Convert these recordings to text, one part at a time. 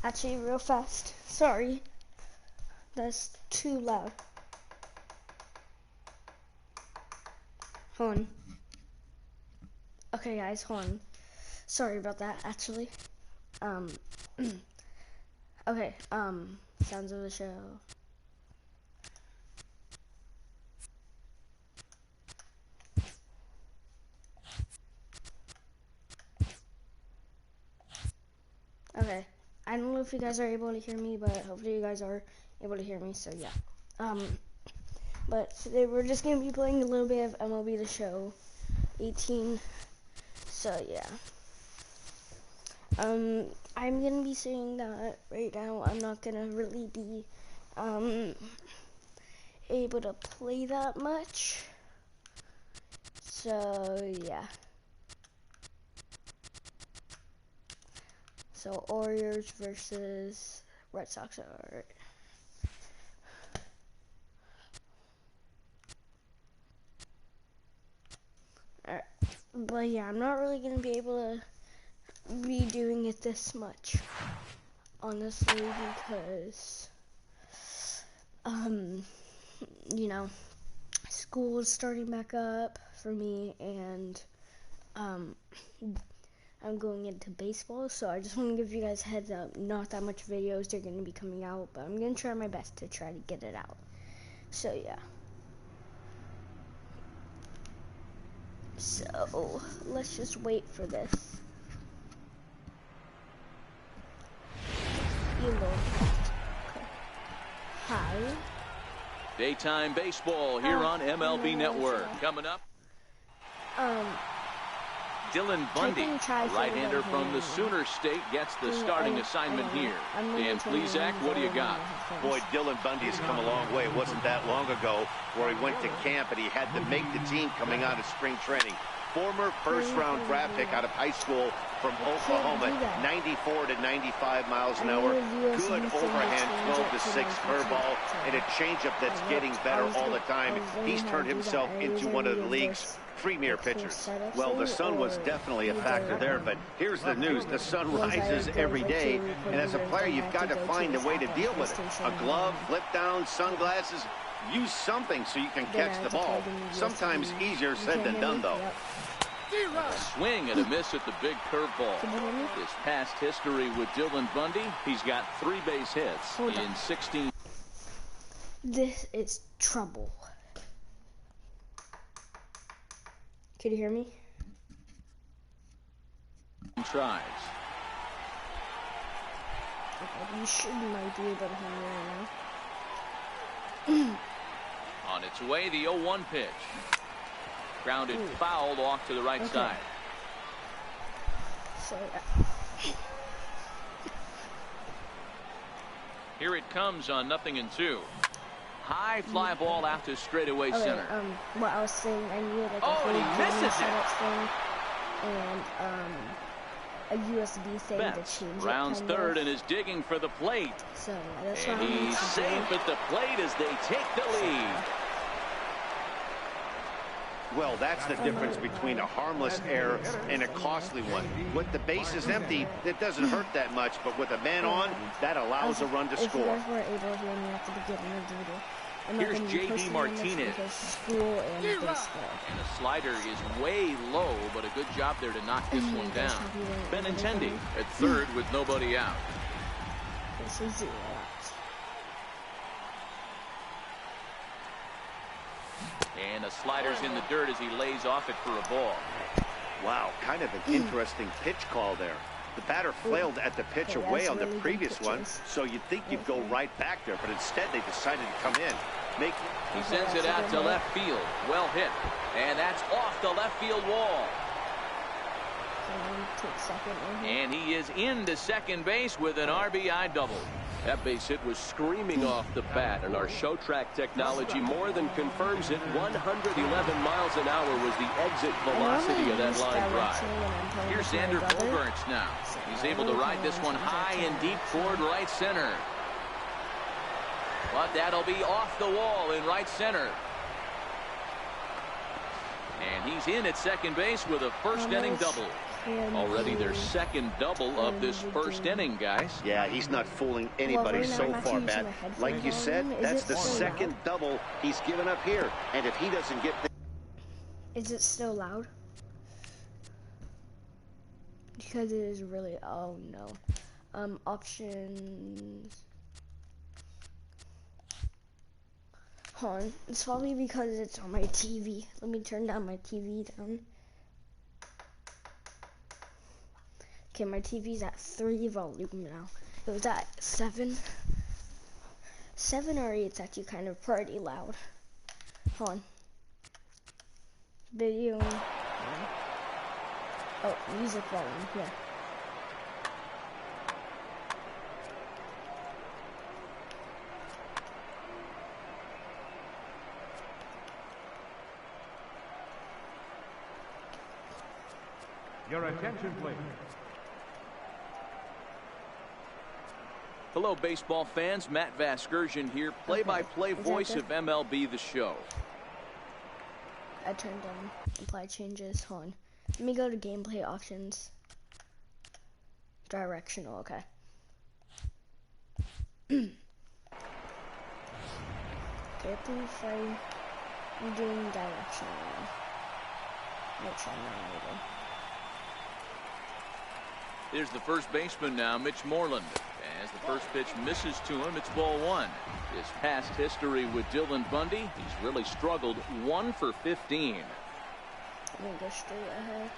Actually, real fast. Sorry. That's too loud. Hold on. Okay, guys, hold on. Sorry about that, actually. Okay, sounds of the show. Okay, I don't know if you guys are able to hear me, but hopefully you guys are able to hear me, so yeah. But today we're just going to be playing a little bit of MLB The Show 18, so yeah. I'm going to be saying that right now I'm not going to really be, able to play that much, so yeah. So Warriors versus Red Sox, alright. Alright, but yeah, I'm not really going to be able to be doing it this much, honestly, because, you know, school is starting back up for me, and, I'm going into baseball, so I just want to give you guys a heads up. Not that much videos are going to be coming out, but I'm going to try my best to try to get it out. So, yeah. So, let's just wait for this. Okay. Hi. Daytime baseball here on MLB Network. Coming up. Dylan Bundy, right-hander from the Sooner State, gets the starting assignment here. And please, Zach, what do you got? Boy, Dylan Bundy has come a long way. It wasn't that long ago where he went to camp and he had to make the team coming out of spring training. Former first-round draft pick out of high school from Oklahoma, 94 to 95 miles an hour. Good overhand 12 to 6 curveball and a changeup that's getting better all the time. He's turned himself into one of the league's premier pitchers. Well, the sun was definitely a factor there, but here's the news. The sun rises every day, and as a player, you've got to find a way to deal with it. A glove, flip down, sunglasses, use something so you can catch the ball. Sometimes easier said than done, though. A swing and a miss at the big curveball. His past history with Dylan Bundy, he's got 3 base hits in 16. This is trouble. Can you hear me? Tries. Okay, you should might be able to hear me right now. On its way, the 0-1 pitch. Grounded foul off to the right side. So, here it comes on 0-2. High fly ball out to straightaway center. What I was saying, I knew like and he misses it. Thing and a USB thing to change rounds it. Third and is digging for the plate. So that's and he's safe at the plate as they take the lead. Well, that's the difference between a harmless error and a costly one. With the bases empty, it doesn't hurt that much, but with a man on, that allows a run to score. If you guys weren't able to hear me at the beginning of the video, I'm here's not going to J.D. Martinez. School and baseball. And the slider is way low, but a good job there to knock this one down. Benintendi at third with nobody out. This is 0 outs. And the slider's in the dirt as he lays off it for a ball. Wow, kind of an interesting pitch call there. The batter flailed at the pitch away on the previous one, so you'd think you'd go right back there, but instead they decided to come in. He sends it out to left field. Well hit. And that's off the left field wall. And he is into second base with an RBI double. That base hit was screaming off the bat, and our show track technology more than confirms it. 111 miles an hour was the exit velocity of that line drive. Here's Xander Bogaerts now. He's able to ride this one high and deep toward right center. But that'll be off the wall in right center. And he's in at second base with a first inning double. Already their second double of this first inning, guys. Yeah, he's not fooling anybody so far, Matt. Like you said, that's the second double he's given up here. And if he doesn't get... Is it still loud? Because it is really... Oh, no. Options... Hold on. It's probably because it's on my TV. Let me turn down my TV down. Okay, my TV's at 3 volume now. It was at 7. 7 or 8, it's actually kind of pretty loud. Hold on. Video. Oh, music volume, yeah. Your attention, please. Hello, baseball fans. Matt Vasgersian here, play-by-play voice of MLB The Show. I turned on apply changes. Hold on. Let me go to gameplay options. Directional, okay. Okay, I think I'm doing directional now. Which I'm not able. Here's the first baseman now, Mitch Moreland. As the first pitch misses to him, it's ball 1. His past history with Dylan Bundy, he's really struggled. 1 for 15. I'm gonna go straight ahead.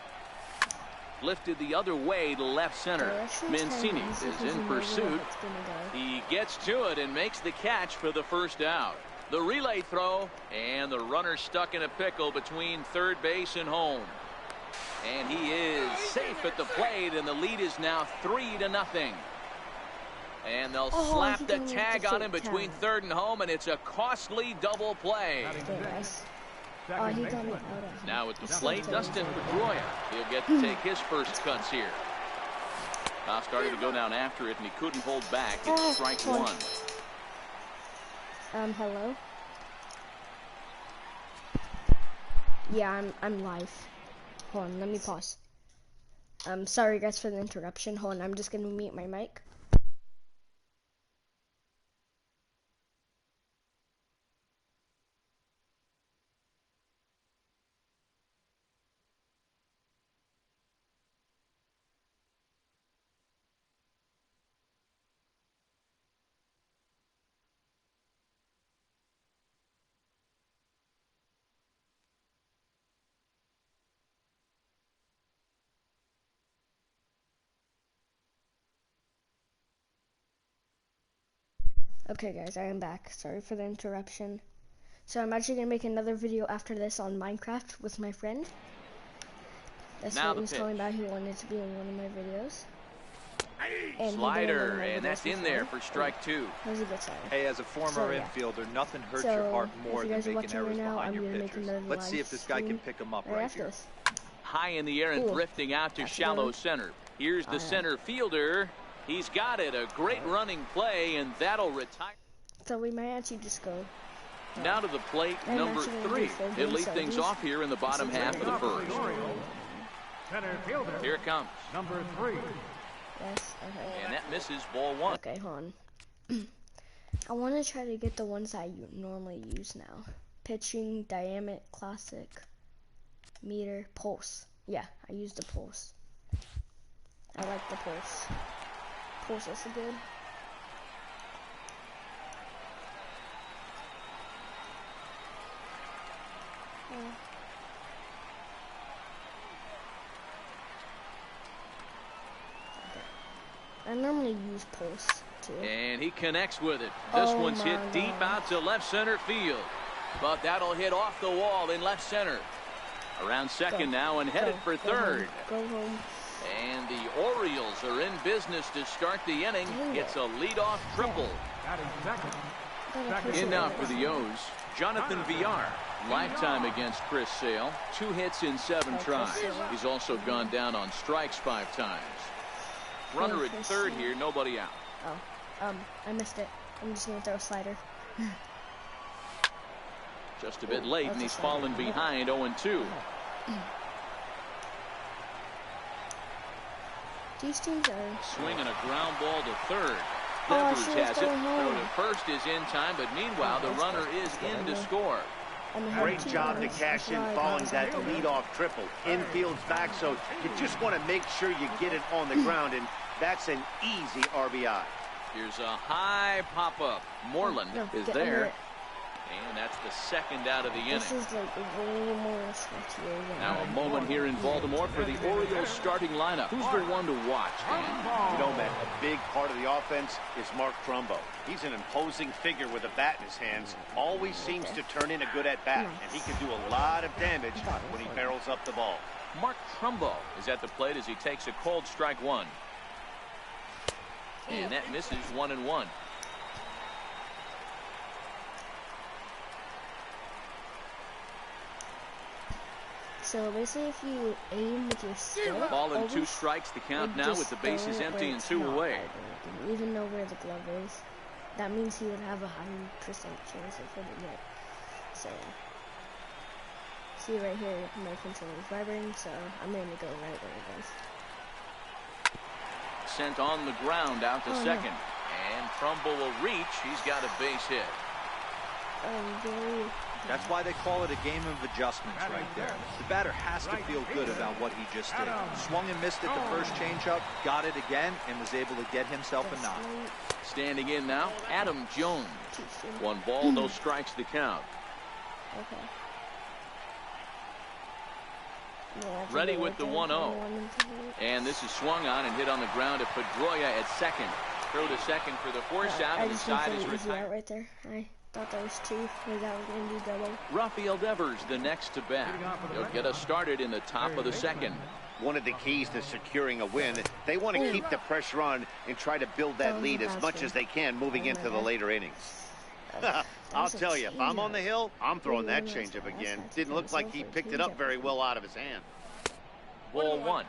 Lifted the other way to left center. Mancini is in pursuit. He gets to it and makes the catch for the first out. The relay throw, and the runner stuck in a pickle between third base and home. And he is safe at the plate, and the lead is now 3-0. And they'll slap the tag on him between third and home, and it's a costly double play. Now at the plate, Dustin Pedroia. He'll get to take his first cuts here. Now started to go down after it, and he couldn't hold back. It's strike 1. Hello? Yeah, I'm live. Hold on, let me pause. Sorry guys for the interruption. Hold on, I'm just gonna mute my mic. Okay guys, I am back. Sorry for the interruption. So I'm actually going to make another video after this on Minecraft with my friend. That's what he was talking about. He wanted to be in one of my videos. And slider, and that's in there for strike 2. That was a good slider. Hey, as a former infielder, nothing hurts your heart more than making errors behind your pitchers. Let's see if this guy can pick them up right here. High in the air and drifting out to shallow center. Here's the center fielder. He's got it. A great running play, and that'll retire. So we might actually just go. Now to the plate, number 3. He'll lead things off here in the bottom half of the first. Center fielder. Here it comes. Number 3. Yes, okay. And that misses, ball 1. Okay, hold on. I want to try to get the ones I normally use now. Pitching, dynamic, classic, meter, pulse. Yeah, I use the pulse. I like the pulse. Pulse is good. I normally use pulse too. And he connects with it. This one's hit deep out to left center field. But that'll hit off the wall in left center. Around second now and headed for third. Go home. And the Orioles are in business to start the inning. It's a leadoff triple. In now for the O's, Jonathan Villar. Lifetime against Chris Sale. 2 hits in 7 tries. He's also gone down on strikes 5 times. Runner at third here, nobody out. I missed it. I'm just gonna throw a slider. Just a bit late, and he's fallen behind 0-2. These teams are swinging a ground ball to third. Devers has it. Throw to first is in time, but meanwhile the runner is in to score. Great job to cash in following that leadoff triple. Infield's back, so you just want to make sure you get it on the ground, and that's an easy RBI. Here's a high pop-up. Moreland is there. And that's the second out of the inning. This is like way more sketchier. Now a moment here in Baltimore for the Orioles starting lineup. Who's the one to watch, Dan? You know, Matt, a big part of the offense is Mark Trumbo. He's an imposing figure with a bat in his hands. Always seems to turn in a good at-bat, and he can do a lot of damage when he barrels up the ball. Mark Trumbo is at the plate as he takes a cold strike one. And that misses 1-1. So basically, if you aim with your stick, ball and 2 strikes, the count now with the bases empty and 2 away. Even know where the glove is. That means he would have a 100% chance of hitting it. So see right here, my controller is vibrating, so I'm going to go right where it is. Sent on the ground out to second. And Trumbull will reach. He's got a base hit. That's why they call it a game of adjustments right there. The batter has to feel good about what he just did. Swung and missed at the first changeup, got it again, and was able to get himself a knock. Standing in now, Adam Jones. 1 ball, no strikes the count. Ready with the 1-0. And this is swung on and hit on the ground to Pedroia at second. Throw to second for the force out, and the side is retired. Right there. I thought that was 2. Maybe that was going to be double. Rafael Devers, the next to bat. He'll get us started in the top of the second. One of the keys to securing a win, they want to keep the pressure on and try to build that lead as much as they can moving into the later innings. I'll tell you, if I'm on the hill, I'm throwing that changeup again. Didn't look like he picked it up very well out of his hand. Ball 1.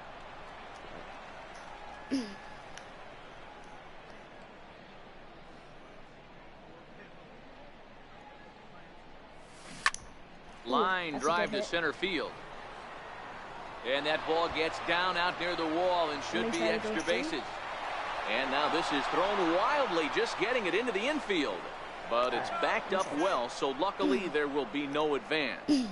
Line drive to center field. And that ball gets down out near the wall and should be extra bases. And now this is thrown wildly, just getting it into the infield. But it's backed up well, so luckily there will be no advance.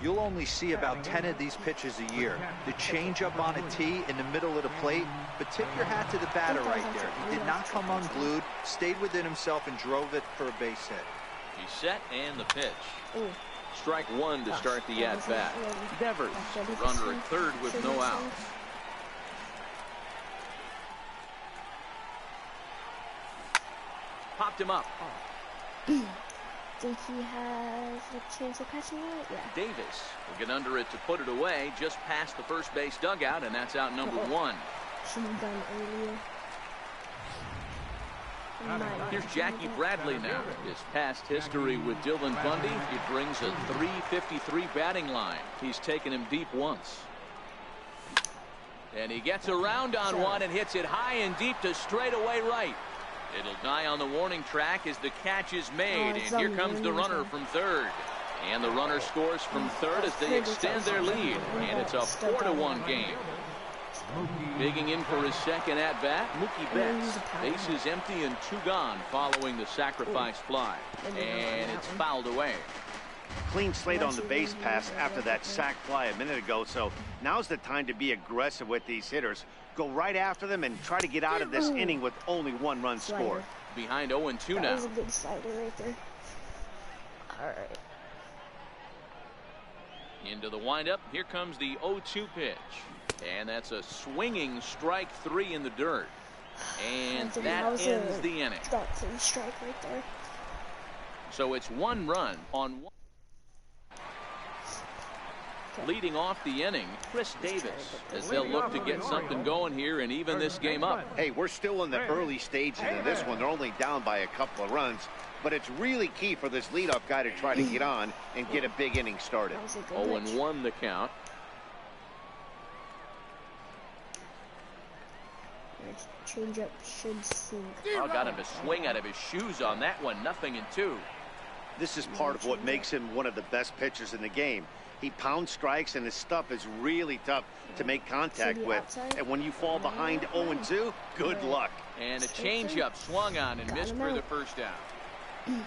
You'll only see about 10 of these pitches a year. The changeup on a tee in the middle of the plate, but tip your hat to the batter right there. He did not come unglued, stayed within himself, and drove it for a base hit. He's set, and the pitch. Strike 1 to start the at-bat. Devers, runner at third with no outs. Popped him up. Think he has a chance of catching it? Yeah. Davis will get under it to put it away just past the first base dugout, and that's out number 1. Should have done earlier. Here's Jackie Bradley now. His past history with Dylan Bundy, he brings a .353 batting line. He's taken him deep once. And he gets around on one and hits it high and deep to straightaway right. It'll die on the warning track as the catch is made, and here comes the runner from third. And the runner scores from third as they extend their lead, and it's a 4-1 game. Digging in for his second at-bat, Mookie Betts. Bases empty and 2 gone following the sacrifice fly. And it's fouled away. Clean slate on the base pass after that sac fly a minute ago, so now's the time to be aggressive with these hitters. Go right after them and try to get out of this inning with only 1 run scored. Behind 0-2 now. That was a good slider right there. All right. Into the windup. Here comes the 0-2 pitch. And that's a swinging strike 3 in the dirt. And that ends the inning. Strike right there. So it's 1 run on 1. Leading off the inning, Chris Davis, as they'll look to get something going here and even this game up. Hey, we're still in the early stages of this one. They're only down by a couple of runs, but it's really key for this leadoff guy to try to get on and get a big inning started. 0-1 the count. Change up should sink. Oh, got him to swing out of his shoes on that one. 0-2. This is part of what makes him one of the best pitchers in the game. He pounds strikes, and his stuff is really tough to make contact with. And when you fall behind 0-2, good luck. And a changeup swung on and missed for the first down.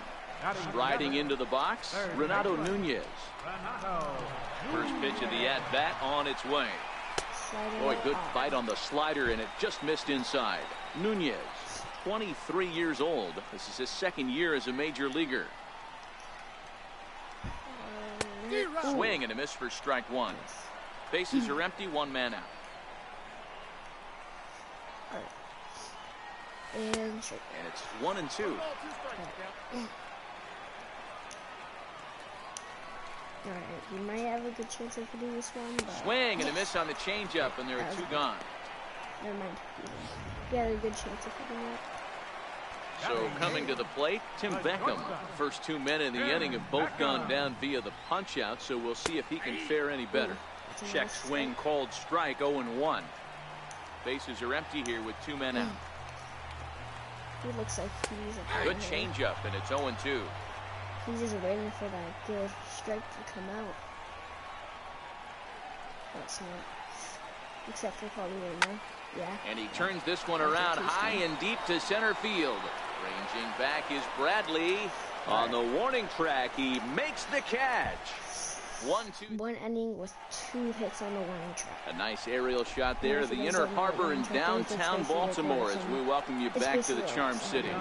Striding into the box, Renato Nunez. First pitch of the at-bat on its way. Boy, good fight on the slider, and it just missed inside. Nunez, 23 years old. This is his second year as a major leaguer. Swing and a miss for strike one. Bases are empty, one man out. And it's 1-2. Alright, he might have a good chance of hitting this one, but... Swing and a miss on the changeup, and there are two gone. Never mind. He had a good chance of hitting it. So coming to the plate, Tim Beckham. First 2 men in the inning have both gone down via the punch-out, so we'll see if he can fare any better. Check swing called strike, 0-1. Bases are empty here with 2 men out. He looks like he's a good changeup, and it's 0-2. He's just waiting for that good strike to come out. That's not. Except for probably right now. Yeah. And he turns this one around high and deep to center field. Ranging back is Bradley. On the warning track, he makes the catch. 1-2. One inning with 2 hits on the warning track. A nice aerial shot there. The Inner Harbor in downtown Baltimore as we welcome you back to the Charm City.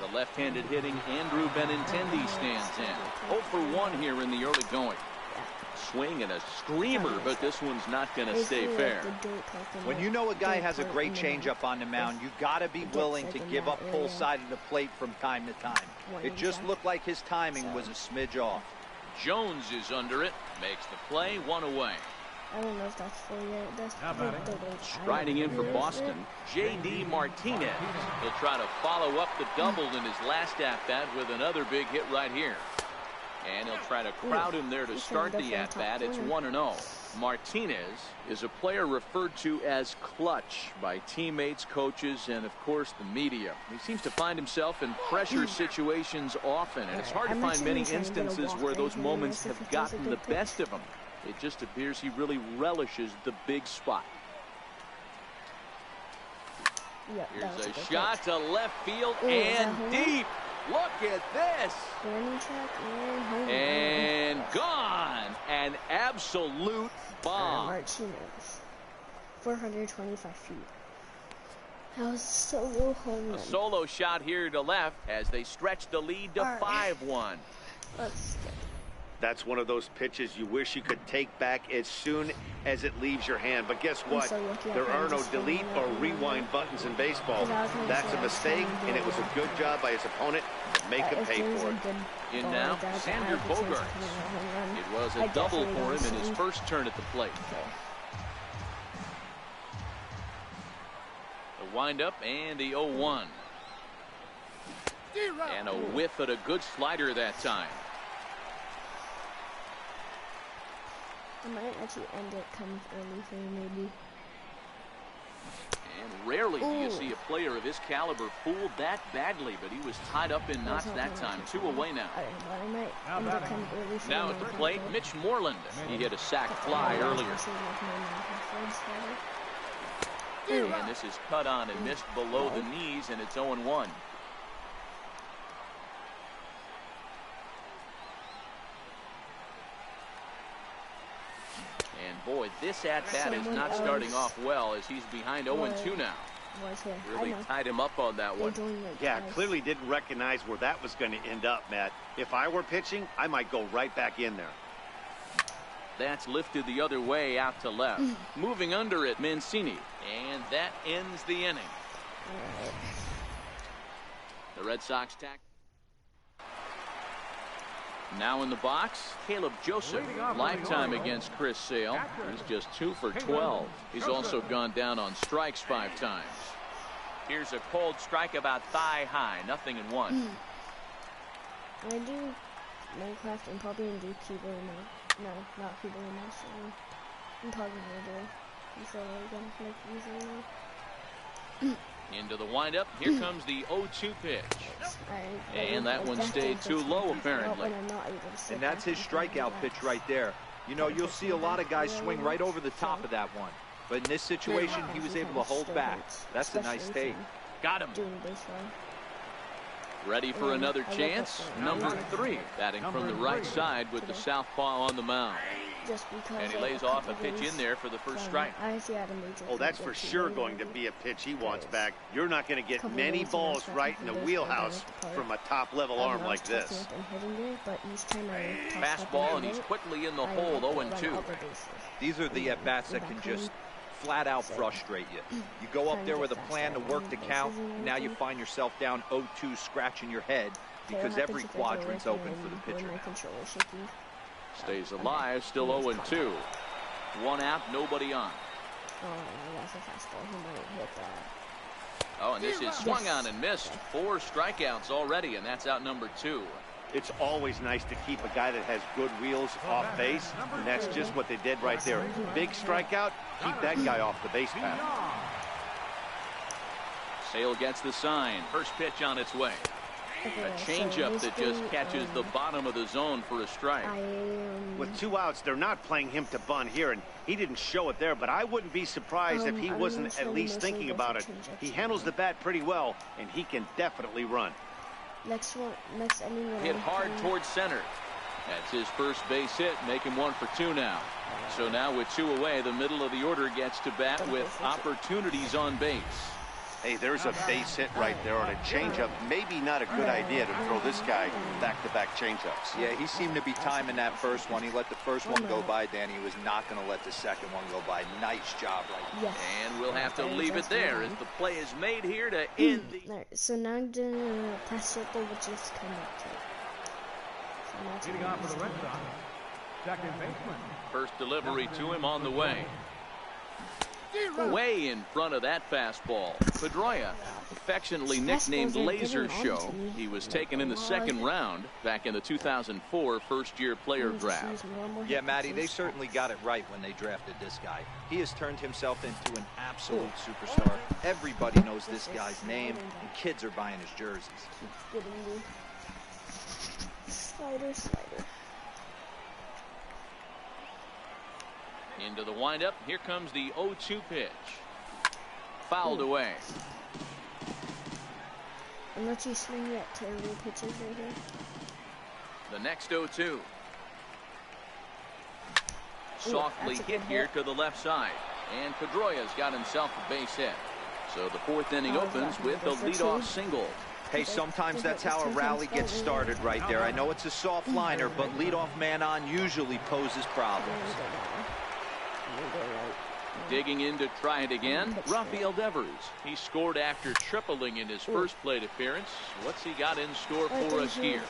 The left-handed hitting Andrew Benintendi stands in. 0 for 1 here in the early going. Swing and a screamer, but this one's not going to stay fair. When you know a guy has a great changeup on the mound, you got to be willing to give up full side of the plate from time to time. It just looked like his timing was a smidge off. Jones is under it, makes the play, 1 away. I don't know if that's full yet. That's striding in for Boston, J.D. Martinez. He'll try to follow up the double in his last at-bat with another big hit right here. And he'll try to crowd him there to start the at-bat. It's 1-0. Martinez is a player referred to as clutch by teammates, coaches, and, of course, the media. He seems to find himself in pressure situations often, and it's hard to find many instances where those moments have gotten the best of him. It just appears he really relishes the big spot. Here's a shot to left field and deep. Look at this. And gone. An absolute bomb. Martinez. 425 feet. That was a solo home run. A solo shot here to left as they stretch the lead to 5-1. Let's get it. That's one of those pitches you wish you could take back as soon as it leaves your hand. But guess what? There are no delete or rewind buttons in baseball. That's a mistake, and it was a good job by his opponent to make him pay for it. In now, Xander Bogaerts. It was a double for him in his first turn at the plate. The windup and the 0-1. And a whiff at a good slider that time. I might actually end it come early for you, maybe. And rarely do you see a player of his caliber fooled that badly, but he was tied up in knots that time. 2 away now. I might end it come early for now at the plate, Mitch Moreland. He hit a sac fly earlier. And this is cut on and missed below the knees, and it's 0-1. Boy, this at-bat is not starting off well as he's behind 0-2 now. Really tied him up on that one. Yeah, clearly didn't recognize where that was going to end up, Matt. If I were pitching, I might go right back in there. That's lifted the other way out to left. Moving under it, Mancini. And that ends the inning. The Red Sox tack. Now in the box, Caleb Joseph, lifetime against Chris Sale. He's just 2 for 12. He's also gone down on strikes 5 times. Here's a cold strike about thigh high, 0-1. I do Minecraft and probably do Keeper in no, not Keeper in my story. I'm probably gonna do it. I'm sure we're gonna make easily now. Into the windup. Here comes the 0-2 pitch. And that one stayed too low, apparently. And that's his strikeout pitch right there. You know, you'll see a lot of guys swing right over the top of that one. But in this situation, he was able to hold back. That's a nice take. Got him. Ready for another chance. Number 3, batting from the right side with the southpaw on the mound. And he lays off a pitch in there for the first strike. Oh, that's for sure going to be a pitch he wants back. You're not going to get many balls right in the wheelhouse from a top-level arm like this. Fastball, and he's quickly in the hole, 0-2. These are the at-bats that can just flat out frustrate you. You go up there with a plan to work the count, and now you find yourself down 0-2 scratching your head because every quadrant's open for the pitcher. Stays alive, still 0-2. 1 out, nobody on. Oh, and this is swung on and missed. 4 strikeouts already, and that's out number 2. It's always nice to keep a guy that has good wheels off base, and that's just what they did right there. Big strikeout, keep that guy off the base path. Sale gets the sign. First pitch on its way. A changeup that just catches the bottom of the zone for a strike. With 2 outs, they're not playing him to bunt here, and he didn't show it there, but I wouldn't be surprised if he wasn't at least thinking about it. He handles the bat pretty well, and he can definitely run. Next inning. Hit hard towards center. That's his first base hit, make him 1 for 2 now. So now with 2 away, the middle of the order gets to bat with opportunities on base. Hey, there's a base hit right there on a changeup. Maybe not a good idea to throw this guy back-to-back changeups. Yeah, he seemed to be timing that first one. He let the first one go by, Danny. He was not going to let the second one go by. Nice job right there. And we'll have to leave it there as the play is made here to end the... Alright, so now I'm doing a pass circle, which is kind of Leading off for the Red Sox, second baseman. First delivery to him on the way. Way in front of that fastball. Pedroia, affectionately nicknamed Laser Show. He was taken in the 2nd round back in the 2004 first-year player draft. Yeah, Matty, they certainly got it right when they drafted this guy. He has turned himself into an absolute superstar. Everybody knows this guy's name, and kids are buying his jerseys. Slider. Into the windup. Here comes the 0-2 pitch. Fouled away. Unless you swing at terrible pitches right here. The next 0-2. Softly hit here to the left side. And Pedroia's got himself a base hit. So the 4th inning opens with a leadoff single. Hey, sometimes that's how a rally gets started right there. I know it's a soft liner, but leadoff man on usually poses problems. Digging in to try it again, Rafael Devers. He scored after tripling in his first plate appearance. What's he got in store for us here?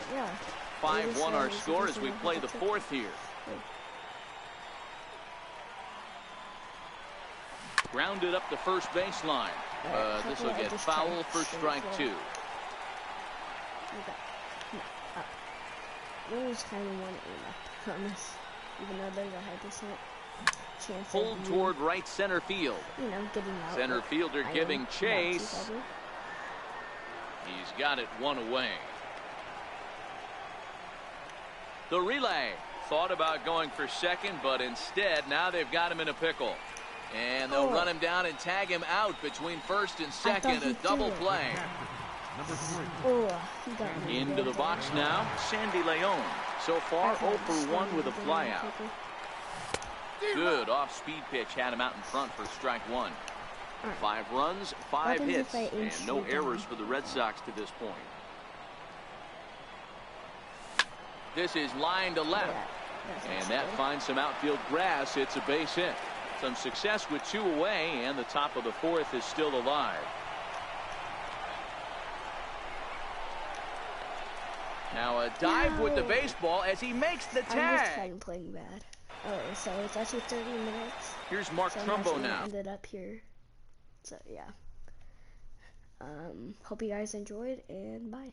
5-1 our score as we play the 4th here. Grounded up the first baseline. This will get foul for strike 2. Always kind of want to aim up, I promise. Even though there's a high percent chance. Pulled toward right center field. You know, getting out. Center fielder giving chase. He's got it 1 away. The relay thought about going for second, but instead now they've got him in a pickle. And they'll run him down and tag him out between first and second. A double play. Into the box now, Sandy Leon. So far 0 for 1 with a flyout. Good off-speed pitch had him out in front for strike 1. 5 runs, 5 hits, and no errors for the Red Sox to this point. This is line to left, and that finds some outfield grass. It's a base hit. Some success with 2 away, and the top of the 4th is still alive. Now a dive with the baseball as he makes the tag. I'm just kind of playing bad. Oh, so it's actually 30 minutes. Here's Mark Trumbo now. Ended up here. So yeah. Hope you guys enjoyed, and bye.